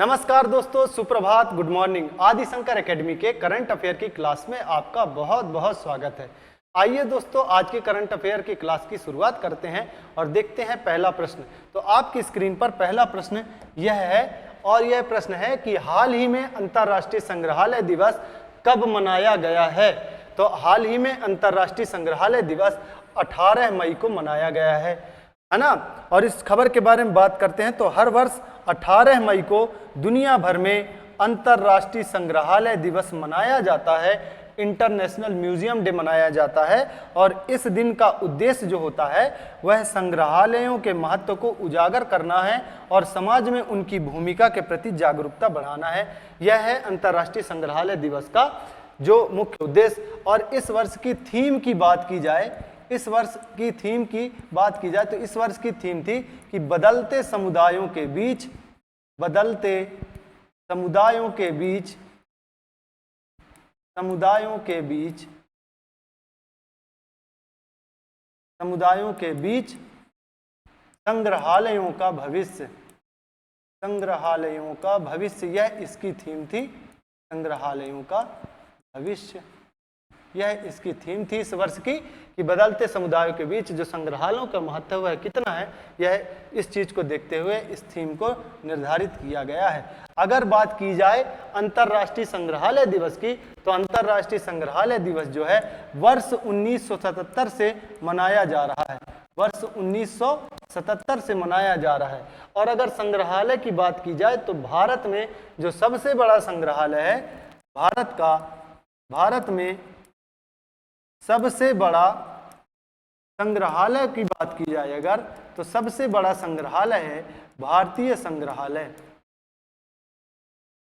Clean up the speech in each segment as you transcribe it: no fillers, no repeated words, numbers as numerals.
नमस्कार दोस्तों, सुप्रभात, गुड मॉर्निंग। आदि शंकर एकेडमी के करंट अफेयर की क्लास में आपका बहुत बहुत स्वागत है। आइए दोस्तों, आज के करंट अफेयर की क्लास की शुरुआत करते हैं और देखते हैं पहला प्रश्न। तो आपकी स्क्रीन पर पहला प्रश्न यह है और यह प्रश्न है कि हाल ही में अंतर्राष्ट्रीय संग्रहालय दिवस कब मनाया गया है। तो हाल ही में अंतर्राष्ट्रीय संग्रहालय दिवस 18 मई को मनाया गया है ना। और इस खबर के बारे में बात करते हैं तो हर वर्ष 18 मई को दुनिया भर में अंतर्राष्ट्रीय संग्रहालय दिवस मनाया जाता है, इंटरनेशनल म्यूजियम डे मनाया जाता है। और इस दिन का उद्देश्य जो होता है वह संग्रहालयों के महत्व को उजागर करना है और समाज में उनकी भूमिका के प्रति जागरूकता बढ़ाना है। यह है अंतर्राष्ट्रीय संग्रहालय दिवस का जो मुख्य उद्देश्य। और इस वर्ष की थीम की बात की जाए, तो इस वर्ष की थीम थी कि बदलते समुदायों के बीच संग्रहालयों का भविष्य, यह इसकी थीम थी। संग्रहालयों का भविष्य, यह इसकी थीम थी इस वर्ष की कि बदलते समुदायों के बीच जो संग्रहालयों का महत्व है कितना है, यह इस चीज को देखते हुए इस थीम को निर्धारित किया गया है। अगर बात की जाए अंतर्राष्ट्रीय संग्रहालय दिवस की, तो अंतर्राष्ट्रीय संग्रहालय दिवस जो है वर्ष 1977 से मनाया जा रहा है। वर्ष 1977 से मनाया जा रहा है। और अगर संग्रहालय की बात की जाए तो भारत में जो सबसे बड़ा संग्रहालय है, भारत में सबसे बड़ा संग्रहालय की बात की जाए अगर, तो सबसे बड़ा संग्रहालय है भारतीय संग्रहालय।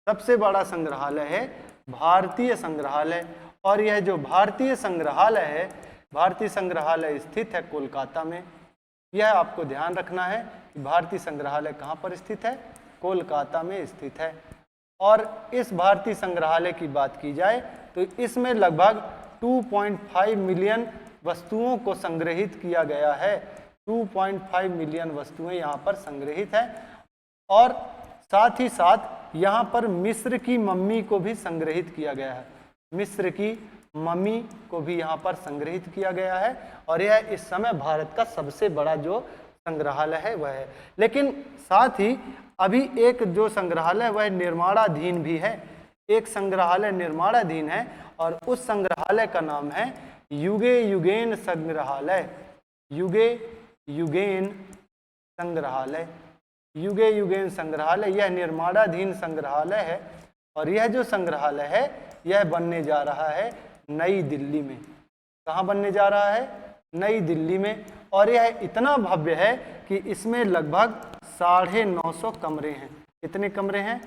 सबसे बड़ा संग्रहालय है भारतीय संग्रहालय। और यह जो भारतीय संग्रहालय स्थित है कोलकाता में। यह आपको ध्यान रखना है कि भारतीय संग्रहालय कहाँ पर स्थित है, कोलकाता में स्थित है। और इस भारतीय संग्रहालय की बात की जाए तो इसमें लगभग 2.5 मिलियन वस्तुओं को संग्रहित किया गया है। 2.5 मिलियन वस्तुएं यहाँ पर संग्रहित है। और साथ ही साथ यहाँ पर मिस्र की मम्मी को भी संग्रहित किया गया है। मिस्र की मम्मी को भी यहाँ पर संग्रहित किया गया है। और यह इस समय भारत का सबसे बड़ा जो संग्रहालय है वह है। लेकिन साथ ही अभी एक जो संग्रहालय वह निर्माणाधीन भी है। एक संग्रहालय निर्माणाधीन है और उस संग्रहालय का नाम है युगे युगेन संग्रहालय। युगे युगेन संग्रहालय, यह निर्माणाधीन संग्रहालय है। और यह जो संग्रहालय है यह बनने जा रहा है नई दिल्ली में। कहाँ बनने जा रहा है? नई दिल्ली में। और यह इतना भव्य है कि इसमें लगभग 950 कमरे हैं। कितने कमरे हैं?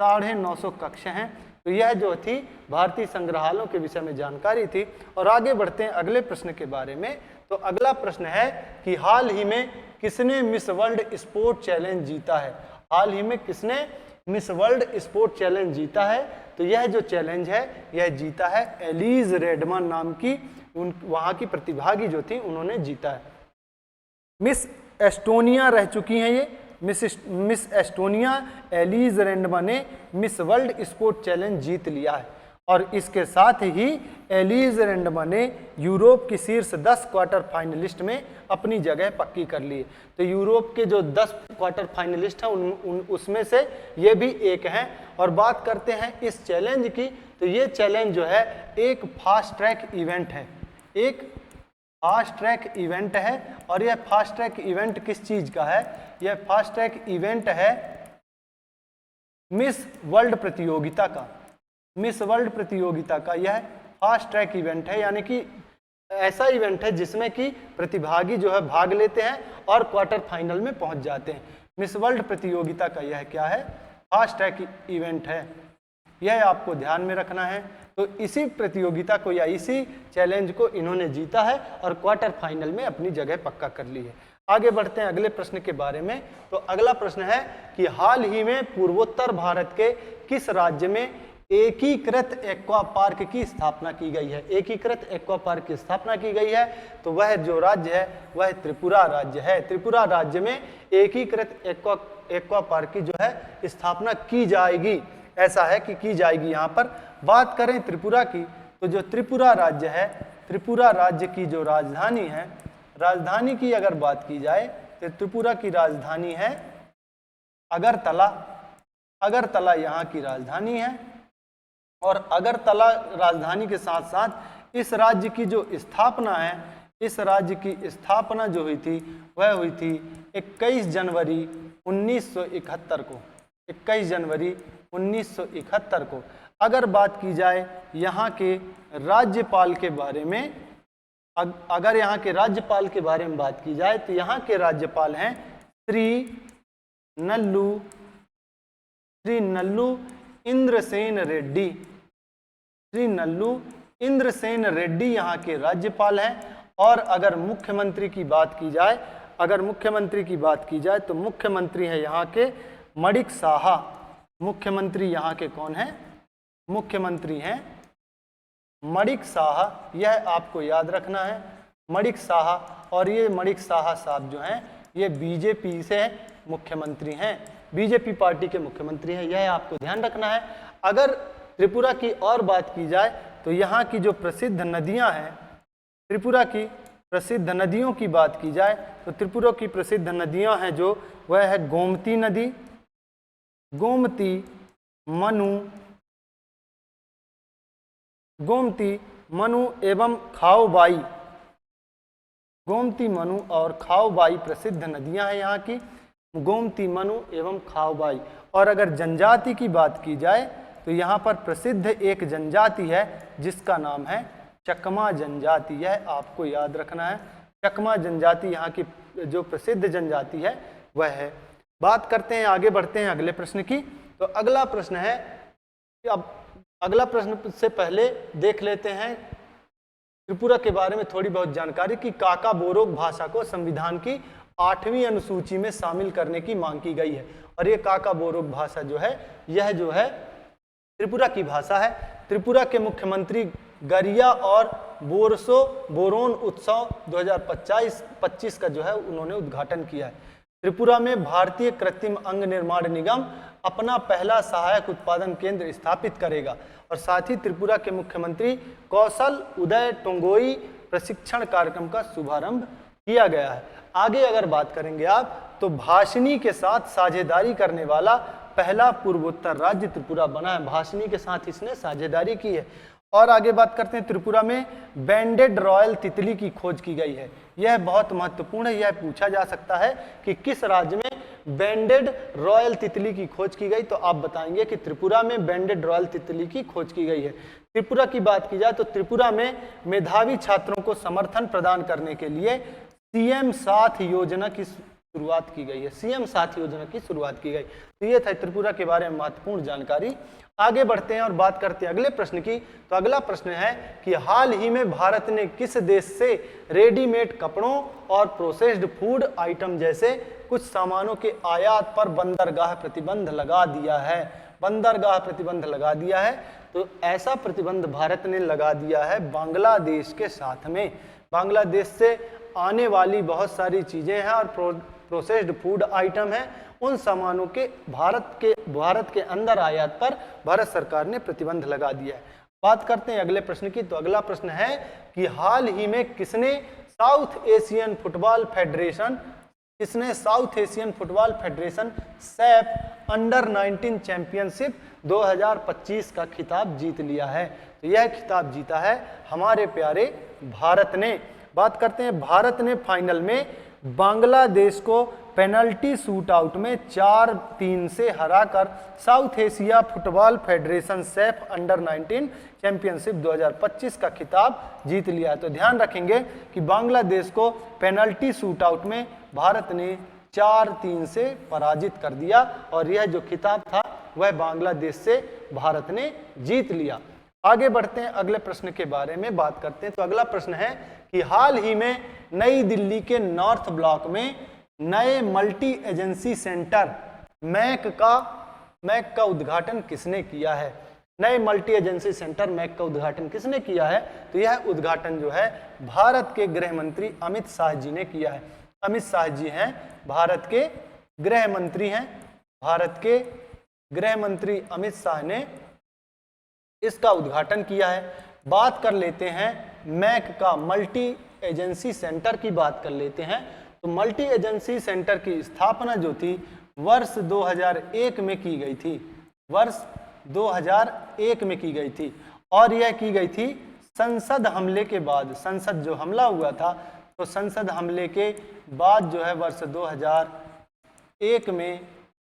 950 कक्ष हैं। तो यह जो थी भारतीय संग्रहालयों के विषय में जानकारी थी। और आगे बढ़ते हैं अगले प्रश्न के बारे में। तो अगला प्रश्न है कि हाल ही में किसने मिस वर्ल्ड स्पोर्ट चैलेंज जीता है। हाल ही में किसने मिस वर्ल्ड स्पोर्ट चैलेंज जीता है? तो यह जो चैलेंज है यह जीता है एलिज रेडमन नाम की वहाँ की प्रतिभागी जो थी उन्होंने जीता है। मिस एस्टोनिया रह चुकी हैं ये। मिस एस्टोनिया एलिज रेडमन ने मिस वर्ल्ड स्पोर्ट चैलेंज जीत लिया है। और इसके साथ ही एलिज रेडमन ने यूरोप की शीर्ष 10 क्वार्टर फाइनलिस्ट में अपनी जगह पक्की कर ली है। तो यूरोप के जो 10 क्वार्टर फाइनलिस्ट हैं उसमें से ये भी एक हैं। और बात करते हैं इस चैलेंज की, तो ये चैलेंज जो है एक फास्ट ट्रैक इवेंट है। एक फास्ट ट्रैक इवेंट है। और यह फास्ट ट्रैक इवेंट किस चीज का है? यह फास्ट ट्रैक इवेंट है मिस वर्ल्ड प्रतियोगिता का। मिस वर्ल्ड प्रतियोगिता का यह फास्ट ट्रैक इवेंट है, यानी कि ऐसा इवेंट है जिसमें कि प्रतिभागी जो है भाग लेते हैं और क्वार्टर फाइनल में पहुंच जाते हैं। मिस वर्ल्ड प्रतियोगिता का यह क्या है? फास्ट ट्रैक इवेंट है। यह आपको ध्यान में रखना है। तो इसी प्रतियोगिता को या इसी चैलेंज को इन्होंने जीता है और क्वार्टर फाइनल में अपनी जगह पक्का कर ली है। आगे बढ़ते हैं अगले प्रश्न के बारे में। तो अगला प्रश्न है कि हाल ही में पूर्वोत्तर भारत के किस राज्य में एकीकृत एक्वा पार्क की स्थापना की गई है? एकीकृत एक्वा पार्क की स्थापना की गई है। तो वह जो राज्य है वह त्रिपुरा राज्य है। त्रिपुरा राज्य में एकीकृत एक्वा पार्क की जो है स्थापना की जाएगी। ऐसा है कि की जाएगी। यहाँ पर बात करें त्रिपुरा की, तो जो त्रिपुरा राज्य है, त्रिपुरा राज्य की जो राजधानी है, राजधानी की अगर बात की जाए तो त्रिपुरा की राजधानी है अगरतला। अगरतला यहाँ की राजधानी है। और अगरतला राजधानी के साथ साथ इस राज्य की जो स्थापना है, इस राज्य की स्थापना जो हुई थी वह हुई थी 21 जनवरी 1971 को। 21 जनवरी 1971 को। अगर बात की जाए यहाँ के राज्यपाल के बारे में, अगर यहाँ के राज्यपाल के बारे में बात की जाए तो यहाँ के राज्यपाल हैं श्री नल्लू इंद्रसेन रेड्डी। श्री नल्लू इंद्रसेन रेड्डी यहाँ के राज्यपाल हैं। और अगर मुख्यमंत्री की बात की जाए, तो मुख्यमंत्री है यहाँ के मणिक साहा। मुख्यमंत्री यहाँ के कौन है? मुख्यमंत्री हैं मणिक साहा। यह आपको याद रखना है, मणिक साहा। और ये मणिक साहा साहब जो हैं ये बीजेपी से मुख्यमंत्री हैं, बीजेपी पार्टी के मुख्यमंत्री हैं, यह आपको ध्यान रखना है। अगर त्रिपुरा की और बात की जाए तो यहाँ की जो प्रसिद्ध नदियाँ हैं, त्रिपुरा की प्रसिद्ध नदियों की बात की जाए तो त्रिपुरा की प्रसिद्ध नदियाँ हैं जो वह है गोमती नदी, गोमती, मनु एवं खाओबाई। गोमती, मनु और खाओबाई प्रसिद्ध नदियां हैं यहाँ की, गोमती, मनु एवं खाओबाई। और अगर जनजाति की बात की जाए तो यहाँ पर प्रसिद्ध एक जनजाति है जिसका नाम है चकमा जनजाति। यह आपको याद रखना है, चकमा जनजाति यहाँ की जो प्रसिद्ध जनजाति है वह है। बात करते हैं, आगे बढ़ते हैं अगले प्रश्न की। तो अगला प्रश्न है, अब अगला प्रश्न से पहले देख लेते हैं त्रिपुरा के बारे में थोड़ी बहुत जानकारी कि काका बोरोक भाषा को संविधान की 8वीं अनुसूची में शामिल करने की मांग की गई है। और ये काका बोरोक भाषा जो है, यह जो है त्रिपुरा की भाषा है। त्रिपुरा के मुख्यमंत्री गरिया और बोरोन उत्सव 2025 का जो है उन्होंने उद्घाटन किया है। त्रिपुरा में भारतीय कृत्रिम अंग निर्माण निगम अपना पहला सहायक उत्पादन केंद्र स्थापित करेगा। और साथ ही त्रिपुरा के मुख्यमंत्री कौशल उदय टोंगोई प्रशिक्षण कार्यक्रम का शुभारंभ किया गया है। आगे अगर बात करेंगे आप तो भाषणी के साथ साझेदारी करने वाला पहला पूर्वोत्तर राज्य त्रिपुरा बना है। भाषणी के साथ इसने साझेदारी की है। और आगे बात करते हैं, त्रिपुरा में बैंडेड रॉयल तितली की खोज की गई है। यह बहुत महत्वपूर्ण है, यह पूछा जा सकता है कि किस राज्य में बैंडेड रॉयल तितली की खोज की गई, तो आप बताएंगे कि त्रिपुरा में बैंडेड रॉयल तितली की खोज की गई है। त्रिपुरा की बात की जाए तो त्रिपुरा में मेधावी छात्रों को समर्थन प्रदान करने के लिए सीएम साथ योजना की शुरुआत की गई है। सीएम साथ योजना की शुरुआत की गई। तो ये था त्रिपुरा के बारे में महत्वपूर्ण जानकारी। आगे बढ़ते हैं और बात करते हैं अगले प्रश्न की। तो अगला प्रश्न है कि हाल ही में भारत ने किस देश से रेडीमेड कपड़ों और प्रोसेस्ड फूड आइटम जैसे कुछ सामानों के आयात पर बंदरगाह प्रतिबंध लगा दिया है? बंदरगाह प्रतिबंध लगा दिया है। तो ऐसा प्रतिबंध भारत ने लगा दिया है बांग्लादेश के साथ में। बांग्लादेश से आने वाली बहुत सारी चीजें हैं और प्रोसेस्ड फूड आइटम है, उन सामानों के भारत के अंदर आयात पर भारत सरकार ने प्रतिबंध लगा दिया है। बात करते हैं अगले प्रश्न की। तो अगला प्रश्न है कि हाल ही में किसने south Asian football federation Saif under 19 championship 2025 का खिताब जीत लिया है? तो यह खिताब जीता है हमारे प्यारे भारत ने। बात करते हैं, भारत ने फाइनल में बांग्लादेश को पेनल्टी शूट आउट में 4-3 से हराकर south Asia football federation Saif under 19 championship 2025 का खिताब जीत लिया। तो ध्यान रखेंगे कि बांग्लादेश को पेनल्टी शूट आउट में भारत ने 4-3 से पराजित कर दिया और यह जो खिताब था वह बांग्लादेश से भारत ने जीत लिया। आगे बढ़ते हैं, अगले प्रश्न के बारे में बात करते हैं। तो अगला प्रश्न है कि हाल ही में नई दिल्ली के नॉर्थ ब्लॉक में नए मल्टी एजेंसी सेंटर मैक का उद्घाटन किसने किया है? नए मल्टी एजेंसी सेंटर मैक का उद्घाटन किसने किया है? तो यह उद्घाटन जो है भारत के गृह मंत्री अमित शाह जी ने किया है। अमित शाह जी हैं भारत के गृह मंत्री हैं भारत के गृह मंत्री अमित शाह ने इसका उद्घाटन किया है। बात कर लेते हैं मैक का, मल्टी एजेंसी सेंटर की बात कर लेते हैं। तो मल्टी एजेंसी सेंटर की स्थापना जो थी वर्ष 2001 में की गई थी, वर्ष 2001 में की गई थी, और यह की गई थी संसद हमले के बाद। संसद जो हमला हुआ था, तो संसद हमले के बाद जो है वर्ष 2001 में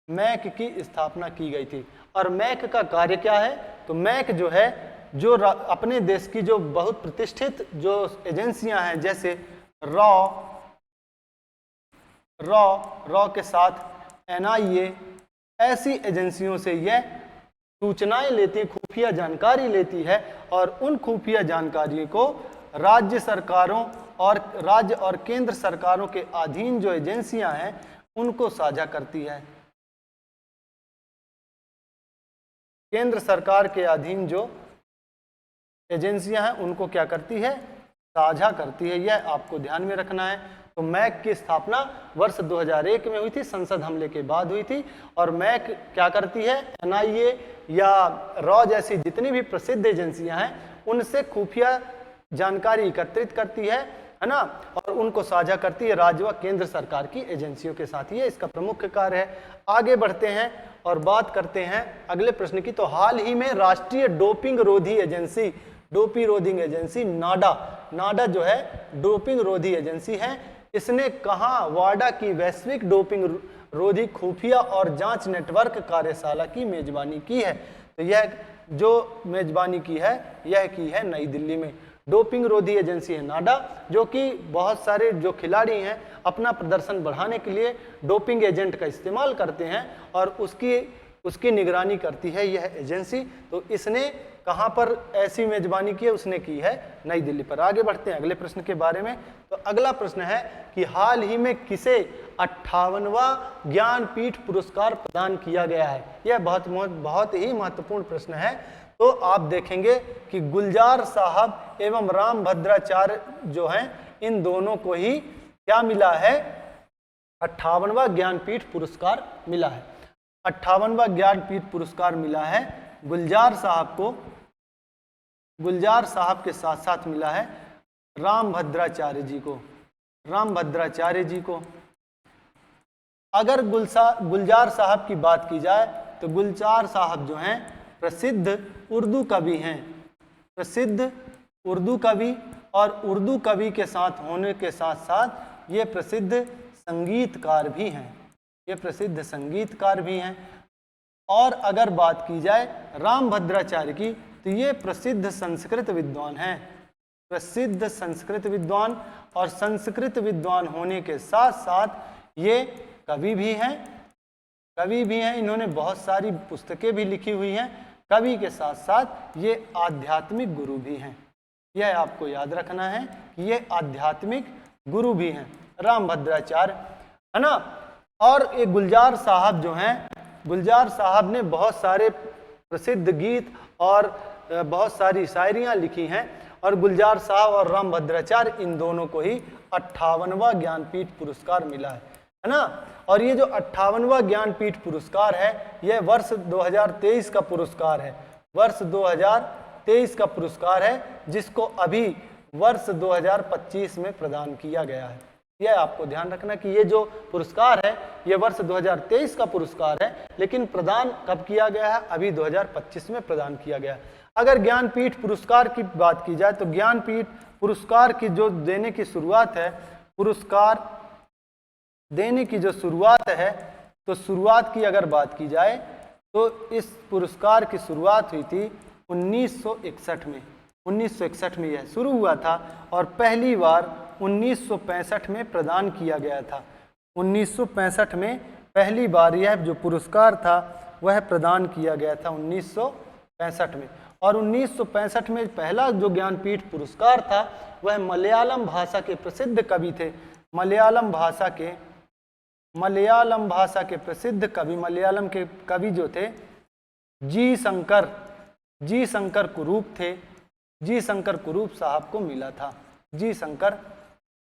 मैक की स्थापना की गई थी। और मैक का कार्य क्या है? तो मैक जो है, जो अपने देश की जो बहुत प्रतिष्ठित जो एजेंसियां हैं, जैसे रॉ के साथ NIA, ऐसी एजेंसियों से यह सूचनाएं लेती है, खुफिया जानकारी लेती है, और उन खुफिया जानकारी को राज्य सरकारों और राज्य और केंद्र सरकारों के अधीन जो एजेंसियां हैं उनको साझा करती है। केंद्र सरकार के अधीन जो एजेंसियां हैं उनको क्या करती है? साझा करती है। यह आपको ध्यान में रखना है। तो मैक की स्थापना वर्ष 2001 में हुई थी, संसद हमले के बाद हुई थी। और मैक क्या करती है? NIA या रॉ जैसी जितनी भी प्रसिद्ध एजेंसियां हैं उनसे खुफिया जानकारी एकत्रित करती है ना, और उनको साझा करती है राज्य व केंद्र सरकार की एजेंसियों के साथ। ये इसका प्रमुख कार्य है। आगे बढ़ते हैं और बात करते हैं अगले प्रश्न की। तो हाल ही में राष्ट्रीय डोपिंग रोधी एजेंसी, डोपिंग रोधी एजेंसी नाडा जो है डोपिंग रोधी एजेंसी है, इसने कहाँ वाडा की वैश्विक डोपिंग रोधी खुफिया और जांच नेटवर्क कार्यशाला की मेजबानी की है। तो यह जो मेजबानी की है, यह की है नई दिल्ली में। डोपिंग रोधी एजेंसी है नाडा, जो कि बहुत सारे जो खिलाड़ी हैं अपना प्रदर्शन बढ़ाने के लिए डोपिंग एजेंट का इस्तेमाल करते हैं, और उसकी निगरानी करती है यह एजेंसी। तो इसने कहाँ पर ऐसी मेजबानी की है? उसने की है नई दिल्ली पर। आगे बढ़ते हैं अगले प्रश्न के बारे में। तो अगला प्रश्न है कि हाल ही में किसे 58वां ज्ञानपीठ पुरस्कार प्रदान किया गया है? यह बहुत ही महत्वपूर्ण प्रश्न है। तो आप देखेंगे कि गुलजार साहब एवं राम भद्राचार्य जो हैं, इन दोनों को ही क्या मिला है? 58वां ज्ञानपीठ पुरस्कार मिला है। 58वां ज्ञानपीठ पुरस्कार मिला है गुलजार साहब को। गुलजार साहब के साथ साथ मिला है राम भद्राचार्य जी को, राम भद्राचार्य जी को। अगर गुलजार साहब की बात की जाए तो गुलजार साहब जो हैं प्रसिद्ध उर्दू कवि हैं, प्रसिद्ध उर्दू कवि, और उर्दू कवि के साथ होने के साथ साथ ये प्रसिद्ध संगीतकार भी हैं, ये प्रसिद्ध संगीतकार भी हैं। और अगर बात की जाए राम भद्राचार्य की, तो ये प्रसिद्ध संस्कृत विद्वान हैं, प्रसिद्ध संस्कृत विद्वान, और संस्कृत विद्वान होने के साथ साथ ये कवि भी हैं, कवि भी हैं। इन्होंने बहुत सारी पुस्तकें भी लिखी हुई हैं। कवि के साथ साथ ये आध्यात्मिक गुरु भी हैं। यह आपको याद रखना है कि ये आध्यात्मिक गुरु भी हैं, राम भद्राचार्य, है ना। और ये गुलजार साहब जो हैं, गुलजार साहब ने बहुत सारे प्रसिद्ध गीत और बहुत सारी शायरियाँ लिखी हैं। और गुलजार साहब और राम भद्राचार्य, इन दोनों को ही 58वां ज्ञानपीठ पुरस्कार मिला है ना। और ये जो 58वां ज्ञानपीठ पुरस्कार है, यह वर्ष 2023 का पुरस्कार है, वर्ष 2023 का पुरस्कार है, जिसको अभी वर्ष 2025 में प्रदान किया गया है। यह आपको ध्यान रखना कि ये जो पुरस्कार है ये वर्ष 2023 का पुरस्कार है, लेकिन प्रदान कब किया गया है? अभी 2025 में प्रदान किया गया है। अगर ज्ञानपीठ पुरस्कार की बात की जाए तो ज्ञानपीठ पुरस्कार की जो देने की शुरुआत है, पुरस्कार देने की जो शुरुआत है, तो शुरुआत की अगर बात की जाए तो इस पुरस्कार की शुरुआत हुई थी 1961 में। 1961 में यह शुरू हुआ था और पहली बार 1965 में प्रदान किया गया था। 1965 में पहली बार यह जो पुरस्कार था वह प्रदान किया गया था 1965 में। और 1965 में पहला जो ज्ञानपीठ पुरस्कार था वह मलयालम भाषा के प्रसिद्ध कवि थे, मलयालम भाषा के प्रसिद्ध कवि, मलयालम के कवि जो थे जी शंकर कुरूप थे, जी शंकर कुरूप साहब को मिला था, जी शंकर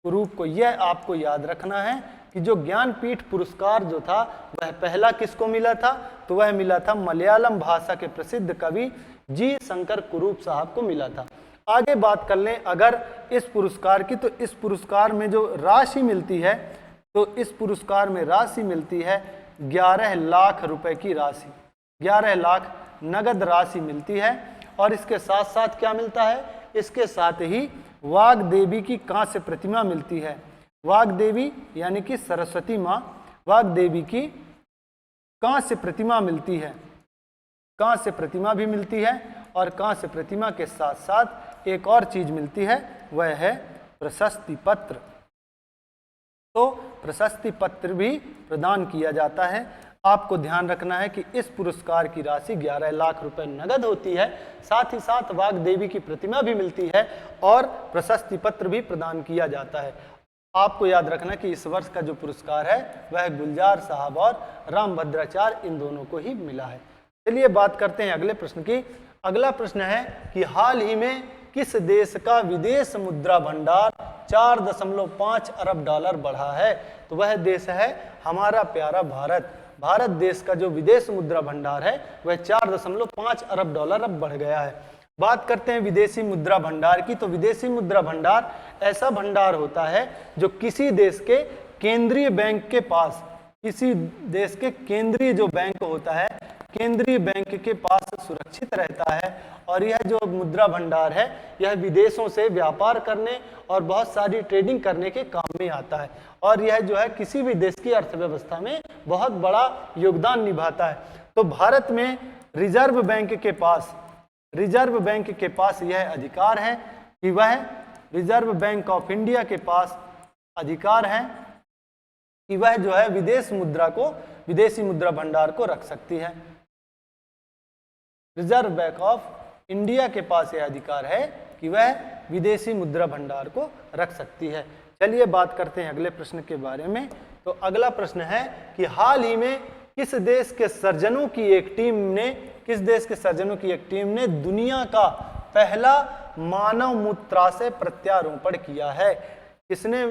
कुरूप को। यह आपको याद रखना है कि जो ज्ञानपीठ पुरस्कार जो था वह पहला किसको मिला था, तो वह मिला था मलयालम भाषा के प्रसिद्ध कवि जी शंकर कुरूप साहब को मिला था। आगे बात कर लें अगर इस पुरस्कार की, तो इस पुरस्कार में जो राशि मिलती है, तो इस पुरस्कार में राशि मिलती है 11 लाख रुपए की राशि, 11 लाख नगद राशि मिलती है। और इसके साथ साथ क्या मिलता है, इसके साथ ही वाग्देवी की कांस्य प्रतिमा मिलती है। वाग्देवी यानी कि सरस्वती माँ, वाग्देवी की कांस्य प्रतिमा मिलती है, कांस्य प्रतिमा भी मिलती है। और कांस्य प्रतिमा के साथ साथ एक और चीज मिलती है, वह है प्रशस्ति पत्र। तो प्रशस्ति पत्र भी प्रदान किया जाता है। आपको ध्यान रखना है कि इस पुरस्कार की राशि 11 लाख रुपए नगद होती है, साथ ही साथ वाग्देवी की प्रतिमा भी मिलती है और प्रशस्ति पत्र भी प्रदान किया जाता है। आपको याद रखना कि इस वर्ष का जो पुरस्कार है वह गुलजार साहब और रामभद्राचार्य इन दोनों को ही मिला है। चलिए बात करते हैं अगले प्रश्न की। अगला प्रश्न है कि हाल ही में किस देश का विदेश मुद्रा भंडार 4.5 अरब डॉलर बढ़ा है, तो वह देश है हमारा प्यारा भारत। भारत देश का जो विदेश मुद्रा भंडार है वह 4.5 अरब डॉलर अब बढ़ गया है। बात करते हैं विदेशी मुद्रा भंडार की, तो विदेशी मुद्रा भंडार ऐसा भंडार होता है जो किसी देश के केंद्रीय बैंक के पास, किसी देश के केंद्रीय जो बैंक होता है, केंद्रीय बैंक के पास सुरक्षित रहता है। और यह जो मुद्रा भंडार है यह विदेशों से व्यापार करने और बहुत सारी ट्रेडिंग करने के काम में आता है। और यह जो है किसी भी देश की अर्थव्यवस्था में बहुत बड़ा योगदान निभाता है। तो भारत में रिजर्व बैंक के पास यह अधिकार है कि वह, रिजर्व बैंक ऑफ इंडिया के पास अधिकार है कि वह जो है विदेशी मुद्रा भंडार को रख सकती है। रिजर्व बैंक ऑफ इंडिया के पास यह अधिकार है कि वह विदेशी मुद्रा भंडार को रख सकती है। चलिए बात करते हैं अगले प्रश्न के बारे में। तो अगला प्रश्न है कि हाल ही में किस देश के सर्जनों की एक टीम ने दुनिया का पहला मानव मूत्राशय प्रत्यारोपण किया है। किसने,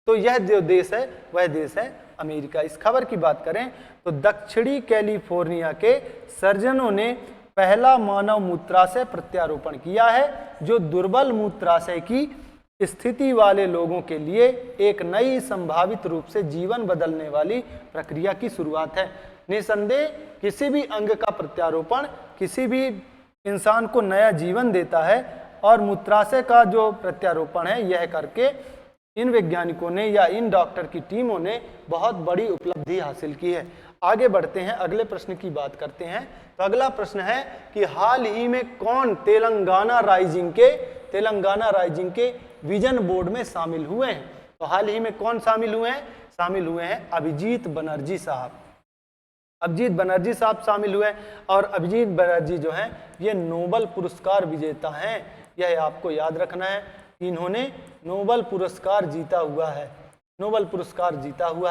तो यह जो देश है वह देश है अमेरिका। इस खबर की बात करें तो दक्षिणी कैलिफोर्निया के सर्जनों ने पहला मानव मूत्राशय प्रत्यारोपण किया है, जो दुर्बल मूत्राशय की स्थिति वाले लोगों के लिए एक नई संभावित रूप से जीवन बदलने वाली प्रक्रिया की शुरुआत है। निसंदेह किसी भी अंग का प्रत्यारोपण किसी भी इंसान को नया जीवन देता है, और मूत्राशय का जो प्रत्यारोपण है यह करके इन वैज्ञानिकों ने या इन डॉक्टर की टीमों ने बहुत बड़ी उपलब्धि हासिल की है। आगे बढ़ते हैं, अगले प्रश्न की बात करते हैं। तो अगला प्रश्न है कि हाल ही में कौन तेलंगाना राइजिंग के विजन बोर्ड में शामिल हुए हैं। तो हाल ही में कौन शामिल हुए हैं अभिजीत बनर्जी साहब। अभिजीत बनर्जी साहब शामिल हुए, और अभिजीत बनर्जी जो हैं ये नोबेल पुरस्कार विजेता हैं। यह आपको याद रखना है, इन्होंने नोबेल पुरस्कार जीता हुआ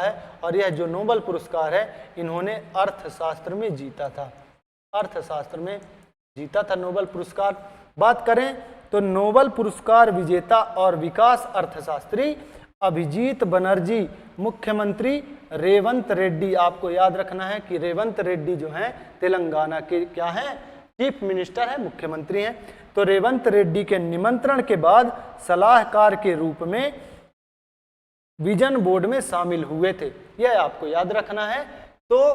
है। और यह जो नोबेल पुरस्कार है इन्होंने अर्थशास्त्र में जीता था नोबेल पुरस्कार। बात करें तो नोबेल पुरस्कार विजेता और विकास अर्थशास्त्री अभिजीत बनर्जी मुख्यमंत्री रेवंत रेड्डी, आपको याद रखना है कि रेवंत रेड्डी जो हैं तेलंगाना के क्या हैं, चीफ मिनिस्टर है, मुख्यमंत्री हैं। तो रेवंत रेड्डी के निमंत्रण के बाद सलाहकार के रूप में विजन बोर्ड में शामिल हुए थे, यह आपको याद रखना है। तो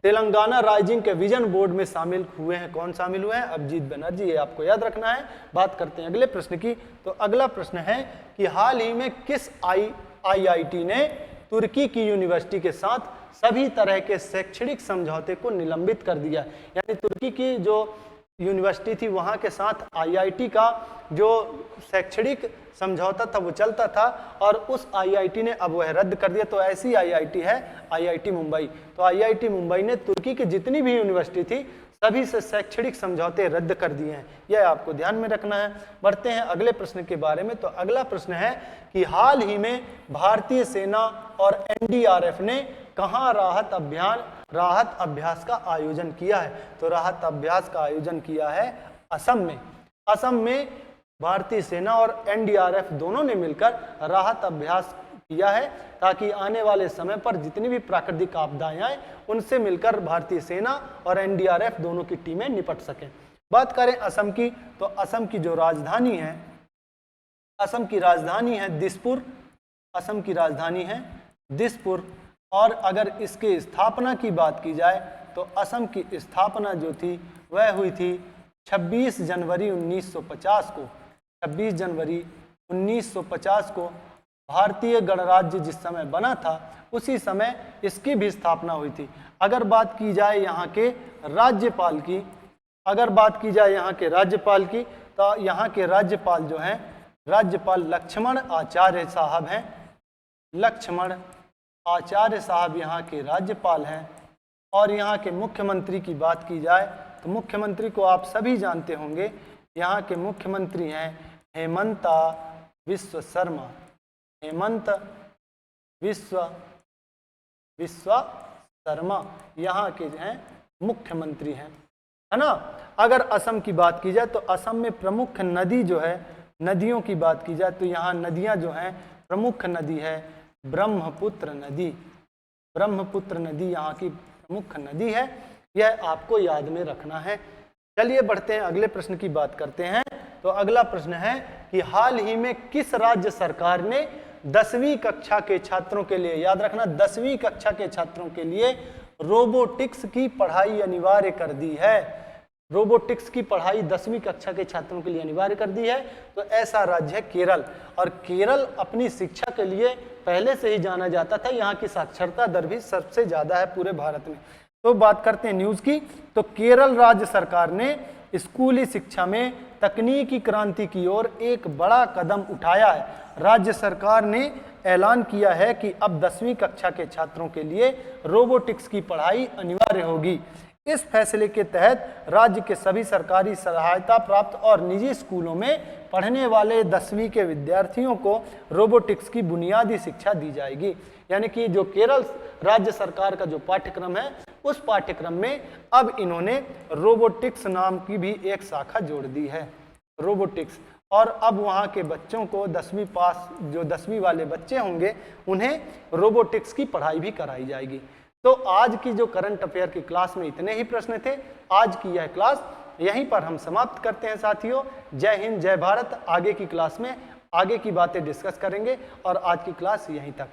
तेलंगाना राइजिंग के विजन बोर्ड में शामिल हुए हैं, कौन शामिल हुए हैं, अभिजीत बनर्जी, ये आपको याद रखना है। बात करते हैं अगले प्रश्न की। तो अगला प्रश्न है कि हाल ही में किस आईआईटी ने तुर्की की यूनिवर्सिटी के साथ सभी तरह के शैक्षणिक समझौते को निलंबित कर दिया। यानी तुर्की की जो यूनिवर्सिटी थी वहाँ के साथ आईआईटी का जो शैक्षणिक समझौता था वो चलता था, और उस आईआईटी ने अब वह रद्द कर दिया। तो ऐसी आईआईटी है आईआईटी मुंबई। तो आईआईटी मुंबई ने तुर्की की जितनी भी यूनिवर्सिटी थी सभी से शैक्षणिक समझौते रद्द कर दिए हैं, यह आपको ध्यान में रखना है। बढ़ते हैं अगले प्रश्न के बारे में। तो अगला प्रश्न है कि हाल ही में भारतीय सेना और एनडीआरएफ ने कहाँ राहत अभ्यास का आयोजन किया है। तो राहत अभ्यास का आयोजन किया है असम में भारतीय सेना और एनडीआरएफ दोनों ने मिलकर राहत अभ्यास किया है ताकि आने वाले समय पर जितनी भी प्राकृतिक आपदाएं आए उनसे मिलकर भारतीय सेना और एनडीआरएफ दोनों की टीमें निपट सकें। बात करें असम की, तो असम की जो राजधानी है, असम की राजधानी है दिसपुर, असम की राजधानी है दिसपुर। और अगर इसके स्थापना की बात की जाए तो असम की स्थापना जो थी वह हुई थी 26 जनवरी 1950 को। 26 जनवरी 1950 को भारतीय गणराज्य जिस समय बना था उसी समय इसकी भी स्थापना हुई थी। अगर बात की जाए यहाँ के राज्यपाल की, अगर बात की जाए यहाँ के राज्यपाल की, तो यहाँ के राज्यपाल जो हैं, राज्यपाल लक्ष्मण आचार्य साहब हैं। लक्ष्मण आचार्य साहब यहाँ के राज्यपाल हैं। और यहाँ के मुख्यमंत्री की बात की जाए तो मुख्यमंत्री को आप सभी जानते होंगे, यहाँ के मुख्यमंत्री हैं हेमंता बिस्वा शर्मा। हेमंत बिस्वा शर्मा यहाँ के जो हैं मुख्यमंत्री हैं, है ना। अगर असम की बात की जाए तो असम में प्रमुख नदी जो है, नदियों की बात की जाए तो यहाँ नदियाँ जो हैं, प्रमुख नदी है ब्रह्मपुत्र नदी। ब्रह्मपुत्र नदी यहाँ की प्रमुख नदी है, यह आपको याद में रखना है। चलिए बढ़ते हैं, अगले प्रश्न की बात करते हैं। तो अगला प्रश्न है कि हाल ही में किस राज्य सरकार ने 10वीं कक्षा के छात्रों के लिए, याद रखना 10वीं कक्षा के छात्रों के लिए रोबोटिक्स की पढ़ाई अनिवार्य कर दी है। रोबोटिक्स की पढ़ाई 10वीं कक्षा के छात्रों के लिए अनिवार्य कर दी है। तो ऐसा राज्य है केरल। और केरल अपनी शिक्षा के लिए पहले से ही जाना जाता था, यहाँ की साक्षरता दर भी सबसे ज्यादा है पूरे भारत में। तो बात करते हैं न्यूज की, तो केरल राज्य सरकार ने स्कूली शिक्षा में तकनीकी क्रांति की ओर एक बड़ा कदम उठाया है। राज्य सरकार ने ऐलान किया है कि अब 10वीं कक्षा के छात्रों के लिए रोबोटिक्स की पढ़ाई अनिवार्य होगी। इस फैसले के तहत राज्य के सभी सरकारी सहायता प्राप्त और निजी स्कूलों में पढ़ने वाले 10वीं के विद्यार्थियों को रोबोटिक्स की बुनियादी शिक्षा दी जाएगी। यानी कि जो केरल राज्य सरकार का जो पाठ्यक्रम है, उस पाठ्यक्रम में अब इन्होंने रोबोटिक्स नाम की भी एक शाखा जोड़ दी है, रोबोटिक्स। और अब वहाँ के बच्चों को 10वीं पास, जो 10वीं वाले बच्चे होंगे, उन्हें रोबोटिक्स की पढ़ाई भी कराई जाएगी। तो आज की जो करंट अफेयर की क्लास में इतने ही प्रश्न थे। आज की यह क्लास यहीं पर हम समाप्त करते हैं साथियों। जय हिंद, जय भारत। आगे की क्लास में आगे की बातें डिस्कस करेंगे और आज की क्लास यहीं तक।